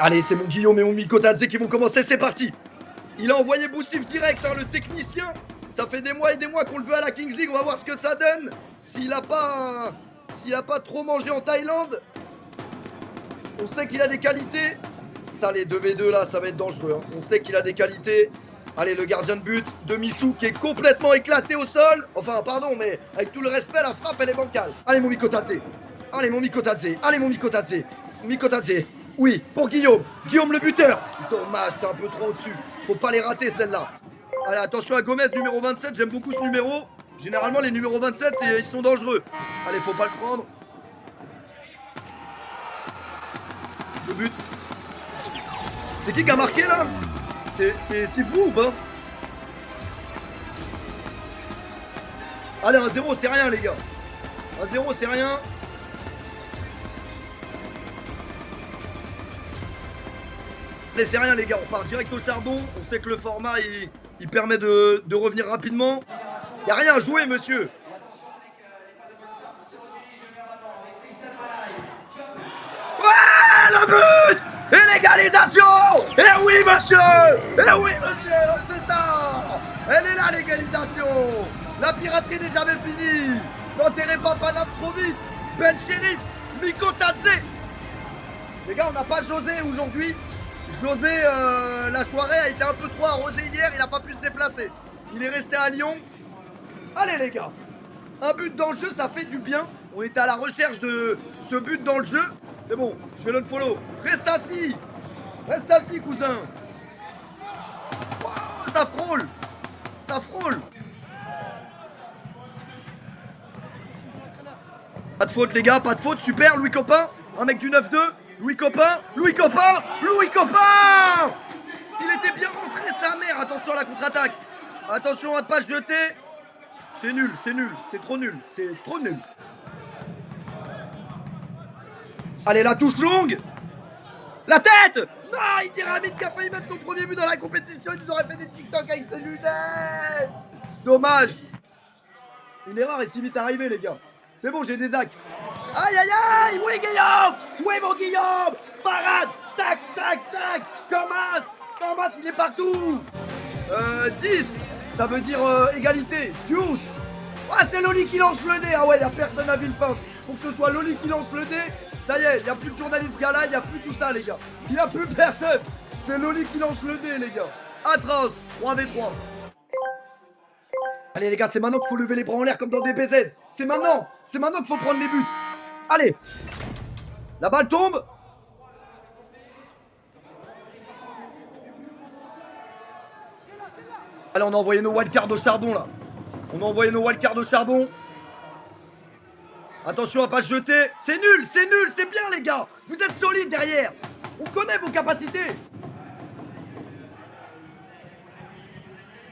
Allez, c'est mon Guillaume et mon Mikotadze qui vont commencer, c'est parti. Il a envoyé Boussif direct, hein, le technicien. Ça fait des mois et des mois qu'on le veut à la Kings League, on va voir ce que ça donne. S'il a pas trop mangé en Thaïlande, on sait qu'il a des qualités. Ça, les 2v2 là, ça va être dangereux, hein. On sait qu'il a des qualités. Allez, le gardien de but de Michou qui est complètement éclaté au sol. Enfin, pardon, mais avec tout le respect, la frappe, elle est bancale. Allez, mon Mikotadze. Allez, mon Mikotadze. Allez, mon Mikotadze. Mikotadze. Oui, pour Guillaume. Guillaume le buteur. Dommage, c'est un peu trop au-dessus. Faut pas les rater, celle-là. Allez, attention à Gomez, numéro 27. J'aime beaucoup ce numéro. Généralement, les numéros 27, ils sont dangereux. Allez, faut pas le prendre. Le but. C'est qui a marqué, là? C'est vous ou pas? Allez, 1-0, c'est rien, les gars. 1-0, c'est rien. Allez, c'est rien, les gars. On part direct au charbon. On sait que le format, il permet de revenir rapidement. Y'a rien à jouer, monsieur. Ouais, le but! Et l'égalisation! Eh oui, monsieur! Eh oui, monsieur! C'est ça! Elle est là, l'égalisation! La piraterie n'est jamais finie! N'enterrez pas Paname trop vite! Ben Shérif! Mikotadze! Les gars, on n'a pas José aujourd'hui. José, la soirée a été un peu trop arrosée hier, il n'a pas pu se déplacer. Il est resté à Lyon. Allez, les gars! Un but dans le jeu, ça fait du bien. On était à la recherche de ce but dans le jeu. C'est bon, je vais l'unfollow. Reste assis! Reste assis, cousin! Oh, ça frôle! Ça frôle! Pas de faute, les gars, pas de faute. Super, Louis Copin. Un mec du 9-2. Louis Copin! Louis Copin! Louis Copin! Il était bien rentré, sa mère! Attention à la contre-attaque! Attention à ne pas se jeter! C'est nul, c'est trop nul, c'est trop nul. Allez, la touche longue! La tête! Non, il Pyramide qui a failli mettre son premier but dans la compétition, il nous aurait fait des TikTok avec ses lunettes! Dommage! Une erreur est si vite arrivée, les gars. C'est bon, j'ai des hacks. Aïe, aïe, aïe! Oui, Guillaume! Oui, mon Guillaume! Parade! Tac, tac, tac! Thomas, il est partout! 10, ça veut dire égalité. Deuce! Ah, c'est Loli qui lance le dé! Ah ouais, y'a personne à Villepin. Pour que ce soit Loli qui lance le dé, ça y est, y'a plus de journaliste gala, y'a plus tout ça, les gars. Y'a plus personne! C'est Loli qui lance le dé, les gars. Atroce! 3v3. Allez, les gars, c'est maintenant qu'il faut lever les bras en l'air comme dans des BZ. C'est maintenant qu'il faut prendre les buts. Allez! La balle tombe! Allez, on a envoyé nos wildcards au charbon, là. On a envoyé nos wildcards au charbon. Attention à pas se jeter. C'est nul, c'est bien, les gars. Vous êtes solides derrière. On connaît vos capacités.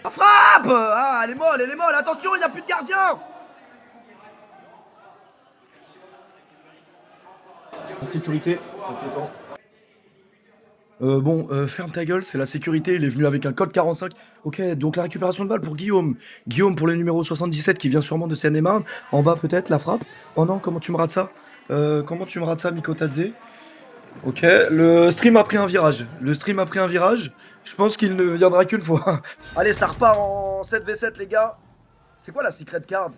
La frappe! Ah, elle est molle. Attention, il n'y a plus de gardien. En sécurité. Ferme ta gueule, c'est la sécurité, il est venu avec un code 45. Ok, donc la récupération de balle pour Guillaume. Guillaume pour le numéro 77 qui vient sûrement de Seine-et-Marne. En bas peut-être, la frappe. Oh non, comment tu me rates ça? Mikotadze? Ok, le stream a pris un virage. Je pense qu'il ne viendra qu'une fois. Allez, ça repart en 7v7, les gars. C'est quoi la secret card?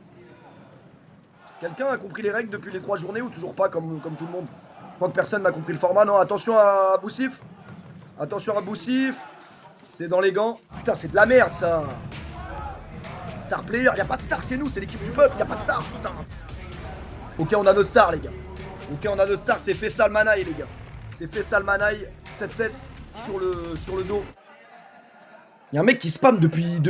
Quelqu'un a compris les règles depuis les 3 journées ou toujours pas comme tout le monde? Je crois que personne n'a compris le format. Non, attention à Boussif. C'est dans les gants. Putain, c'est de la merde, ça. Star player, y'a pas de star chez nous, c'est l'équipe du peuple, y'a pas de star, putain. Ok, on a notre star, les gars. C'est Faisal Manaï, les gars. C'est Faisal Manaï, 7-7 sur le dos. Y'a un mec qui spam depuis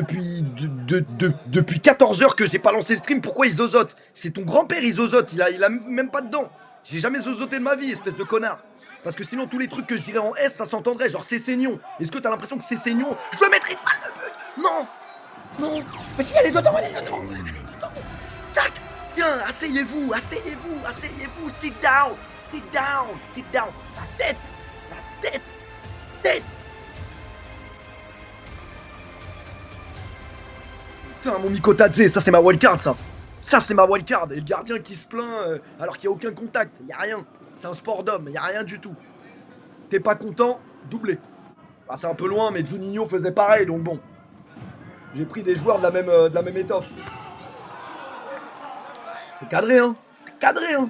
14 heures que j'ai pas lancé le stream. Pourquoi il zozote? C'est ton grand-père, il zozote. Il a même pas dedans. J'ai jamais zozoté de ma vie, espèce de connard. Parce que sinon, tous les trucs que je dirais en S, ça s'entendrait. Genre, c'est Seignon. Est-ce que t'as l'impression que c'est Seignon? Je le maîtrise mal, le but. Non. Mais si, elle est dedans. Tac. Tiens, asseyez-vous. Sit down. La tête. Putain, mon Mikotadze, ça c'est ma wildcard, ça. Et le gardien qui se plaint alors qu'il n'y a aucun contact. Il n'y a rien. C'est un sport d'homme, il n'y a rien du tout. T'es pas content, doublé. Ah, c'est un peu loin, mais Juninho faisait pareil, donc bon. J'ai pris des joueurs de la même étoffe. T'es cadré, hein. T'es cadré, hein.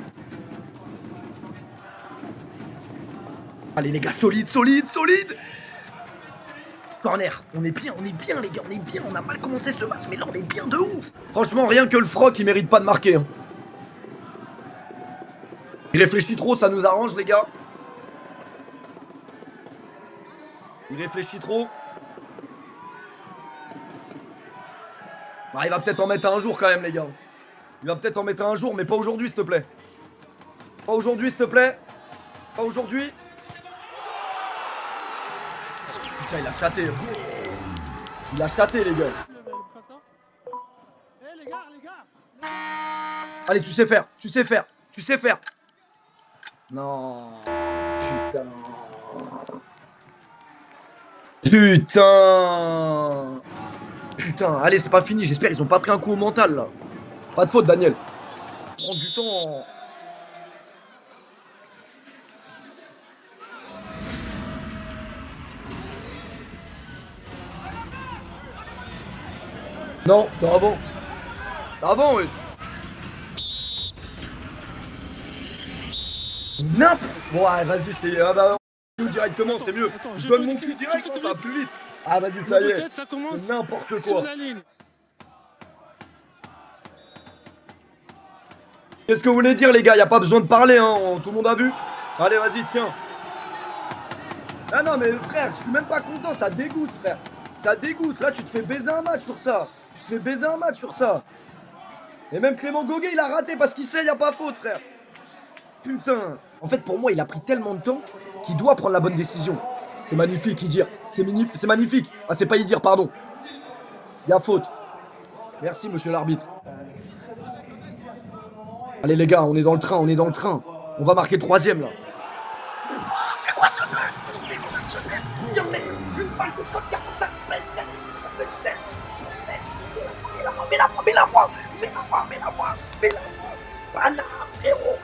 Allez, les gars, solide, solide, solide. Corner, on est bien, les gars, on est bien. On a mal commencé ce match, mais là, on est bien de ouf. Franchement, rien que le froc, il mérite pas de marquer. Hein. Il réfléchit trop, ça nous arrange, les gars. Il réfléchit trop. Bah, il va peut-être en mettre un jour quand même, les gars. Il va peut-être en mettre un jour, mais pas aujourd'hui, s'il te plaît. Pas aujourd'hui, s'il te plaît. Pas aujourd'hui. Putain, il a chaté. Il a chaté, les gars. Allez, tu sais faire. Tu sais faire. Tu sais faire. Non. Putain. Putain. Putain. Allez, c'est pas fini. J'espère qu'ils ont pas pris un coup au mental, là. Pas de faute, Daniel. Prends du temps. Non, c'est avant. C'est avant, wesh. N'importe. Bon, ouais, vas-y, c'est. Ah bah, directement, c'est mieux. Je donne mon cul direct, ça va plus vite. Ah, vas-y, ça y est. C'est n'importe quoi. Qu'est-ce que vous voulez dire, les gars? Y a pas besoin de parler, hein. Tout le monde a vu. Allez, vas-y, tiens. Ah non, mais frère, je suis même pas content. Ça dégoûte, frère. Ça dégoûte. Là, tu te fais baiser un match sur ça. Tu te fais baiser un match sur ça. Et même Clément Goguet, il a raté parce qu'il sait, y a pas faute, frère. Putain. En fait, pour moi, il a pris tellement de temps qu'il doit prendre la bonne décision. C'est magnifique, Idir. C'est magnifique. Ah, c'est pas Idir, pardon. Y a faute. Merci, monsieur l'arbitre. Allez, les gars, on est dans le train, on est dans le train. On va marquer le troisième, là. C'est quoi ce but? Une balle de soccer, ça. Mets-la-moi. Banane, frérot.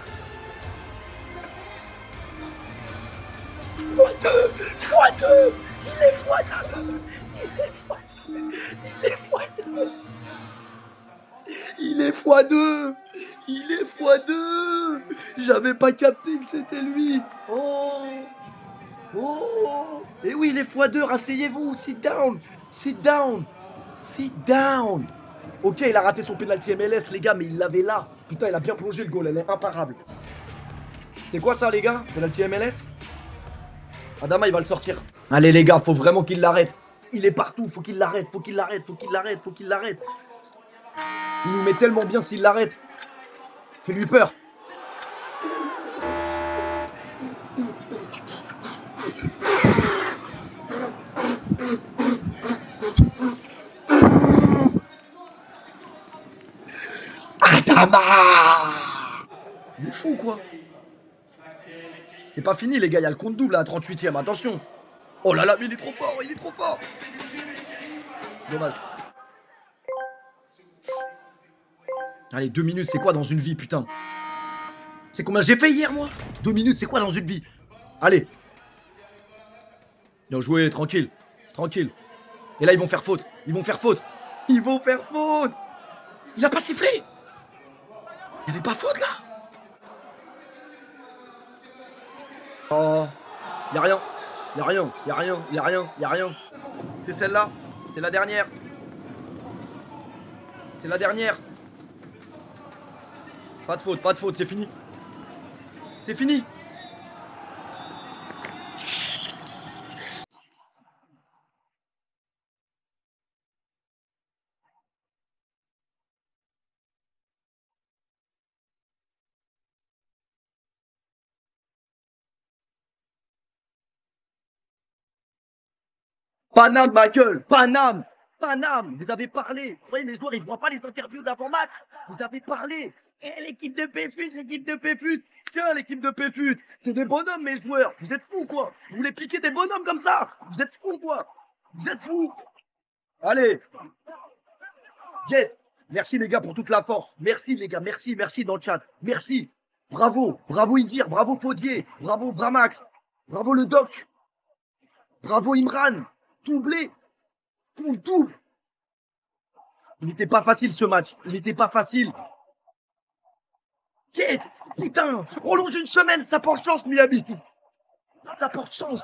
x2. Il est x2. Il est x2. J'avais pas capté que c'était lui. Oh. Et oui, il est x2. Rasseyez-vous. Sit down. Ok, il a raté son penalty MLS, les gars, mais il l'avait là. Putain, il a bien plongé le goal. Elle est imparable. C'est quoi ça, les gars? Penalty MLS? Adama, il va le sortir. Allez, les gars, faut vraiment qu'il l'arrête. Il est partout. Faut qu'il l'arrête. Il nous met tellement bien s'il l'arrête. Fais-lui peur. Adama! Il est fou, quoi. C'est pas fini, les gars. Il y a le compte double à 38ème. Attention. Oh là là, mais il est trop fort. Dommage. Allez, 2 minutes, c'est quoi dans une vie, putain? C'est combien j'ai fait hier, moi? 2 minutes, c'est quoi dans une vie? Allez. Bien joué, tranquille. Et là, ils vont faire faute. Il a pas sifflé. Il y avait pas faute, là. Oh. Y a rien. C'est celle-là. C'est la dernière. Pas de faute, c'est fini. Paname, ma gueule, Paname. Vous avez parlé. Vous voyez, les joueurs, ils voient pas les interviews d'avant-match. Vous avez parlé. Et l'équipe de Péfut. Tiens, l'équipe de Péfut. C'est des bonhommes, mes joueurs. Vous êtes fous, quoi. Vous voulez piquer des bonhommes comme ça. Vous êtes fous, quoi. Allez. Yes. Merci, les gars, pour toute la force. Merci, les gars. Merci dans le chat. Merci. Bravo Idir. Bravo Faudier. Bravo Bramax. Bravo le doc. Bravo Imran. Doublé. Ton double. Il n'était pas facile ce match. Il n'était pas facile. Qu'est-ce? Putain, je prolonge une semaine, ça porte chance Miami. Ça porte chance.